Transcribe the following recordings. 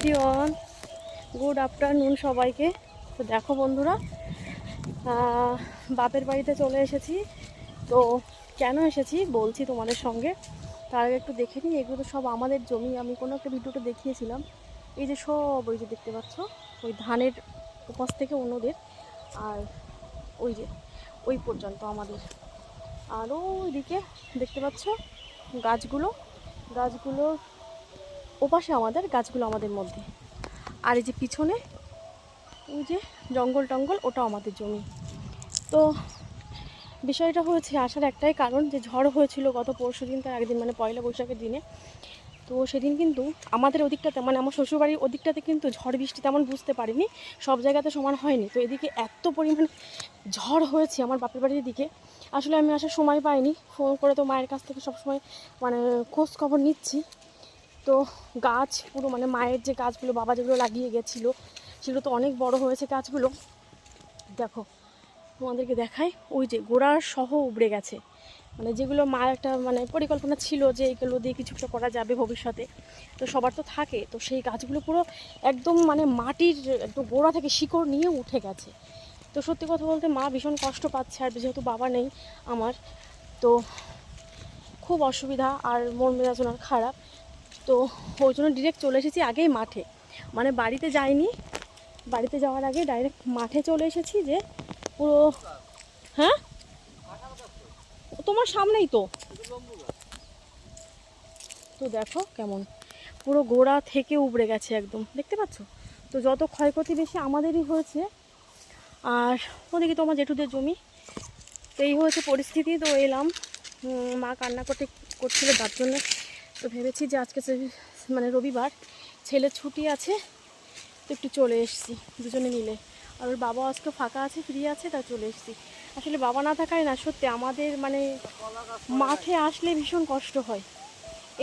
Everyone, good afternoon সবাইকে। তো দেখো বন্ধুরা, বাপের বাড়িতে চলে এসেছি। তো কেন এসেছি বলছি তোমাদের সঙ্গে। তার আগে একটু দেখে নিই, এগুলো তো সব আমাদের জমি। আমি কোনো একটা ভিডিওটা দেখিয়েছিলাম। এই যে সব ওই যে দেখতে পাচ্ছ, ওই ধানের উপাস থেকে অন্যদের, আর ওই যে ওই পর্যন্ত আমাদের। আর ওইদিকে দেখতে পাচ্ছ গাছগুলোর ওপাশে আমাদের, গাছগুলো আমাদের মধ্যে। আর এই যে পিছনে ওই যে জঙ্গল টঙ্গল, ওটাও আমাদের জমি। তো বিষয়টা হয়েছে আসার একটাই কারণ, যে ঝড় হয়েছিল গত পরশু দিন, তার আগের দিন মানে পয়লা বৈশাখের দিনে। তো সেদিন কিন্তু আমাদের ওদিকটাতে, মানে আমার শ্বশুরবাড়ির ওদিকটাতে কিন্তু ঝড় বৃষ্টি তেমন বুঝতে পারিনি, সব জায়গাতে সমান হয়নি। তো এদিকে এত পরিমাণ ঝড় হয়েছে আমার বাপের বাড়ির দিকে, আসলে আমি আসার সময় পাইনি। ফোন করে তো মায়ের কাছ থেকে সবসময় মানে খোঁজ খবর নিচ্ছি। তো গাছ পুরো, মানে মায়ের যে গাছগুলো বাবা যেগুলো লাগিয়ে গেছিলো, সেগুলো তো অনেক বড় হয়েছে গাছগুলো। দেখো তোমাদেরকে দেখাই, ওই যে গোড়ার সহ উবড়ে গেছে। মানে যেগুলো মার একটা মানে পরিকল্পনা ছিল যে এগুলো দিয়ে কিছু একটা করা যাবে ভবিষ্যতে, তো সবার তো থাকে। তো সেই গাছগুলো পুরো একদম মানে মাটির একদম গোড়া থেকে শিকড় নিয়ে উঠে গেছে। তো সত্যি কথা বলতে মা ভীষণ কষ্ট পাচ্ছে, আর যেহেতু বাবা নেই আমার, তো খুব অসুবিধা, আর মন মেজাজ ওনার খারাপ। তো ওই জন্য ডিরেক্ট চলে এসেছি আগেই মাঠে, মানে বাড়িতে যাইনি। বাড়িতে যাওয়ার আগে ডাইরেক্ট মাঠে চলে এসেছি, যে পুরো। হ্যাঁ, তোমার সামনেই তো। তো দেখো কেমন পুরো গোড়া থেকে উবড়ে গেছে একদম, দেখতে পাচ্ছ। তো যত ক্ষয়ক্ষতি বেশি আমাদেরই হয়েছে। আর ওদিকে তোমার জেঠুদের জমি। তো এই হয়েছে পরিস্থিতি। তো এলাম, মা কান্না করছিল তার জন্য। তো ভেবেছি যে আজকে মানে রবিবার, ছেলের ছুটি আছে, তো একটু চলে এসেছি দুজনে মিলে। আর ওর বাবা আজকে ফাঁকা আছে, ফ্রি আছে, তাই চলে এসেছি। আসলে বাবা না থাকায় না সত্যি আমাদের মানে মাঠে আসলে ভীষণ কষ্ট হয়।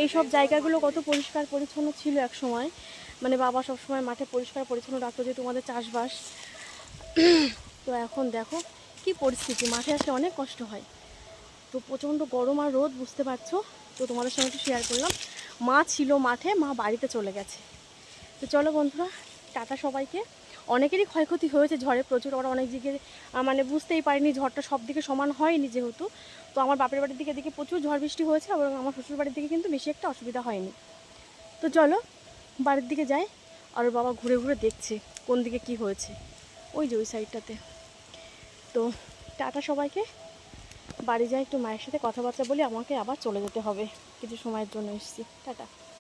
এই সব জায়গাগুলো কত পরিষ্কার পরিচ্ছন্ন ছিল এক সময়, মানে বাবা সব সময় মাঠে পরিষ্কার পরিচ্ছন্ন রাখতো, যেহেতু আমাদের চাষবাস। তো এখন দেখো কি পরিস্থিতি, মাঠে আসলে অনেক কষ্ট হয়। তো প্রচণ্ড গরম আর রোদ, বুঝতে পারছো। তো তোমাদের সঙ্গে একটু শেয়ার করলাম। মা ছিল মাঠে, মা বাড়িতে চলে গেছে। তো চলো বন্ধুরা, টাটা সবাইকে। অনেকেরই ক্ষয়ক্ষতি হয়েছে ঝড়ে প্রচুর। ওরা অনেক দিকে মানে বুঝতেই পারিনি, ঝড়টা সব দিকে সমান হয়নি যেহেতু। তো আমার বাপের বাড়ির দিকে প্রচুর ঝড় বৃষ্টি হয়েছে, এবং আমার শ্বশুর বাড়ির দিকে কিন্তু বেশি একটা অসুবিধা হয়নি। তো চলো বাড়ির দিকে যাই। আর ওর বাবা ঘুরে ঘুরে দেখছে কোন দিকে কি হয়েছে, ওই যে ওই সাইডটাতে। তো টাটা সবাইকে, বাড়ি যাই, একটু মায়ের সাথে কথাবার্তা বলি, আমাকে আবার চলে যেতে হবে, কিছু সময়ের জন্য এসেছি। টাটা।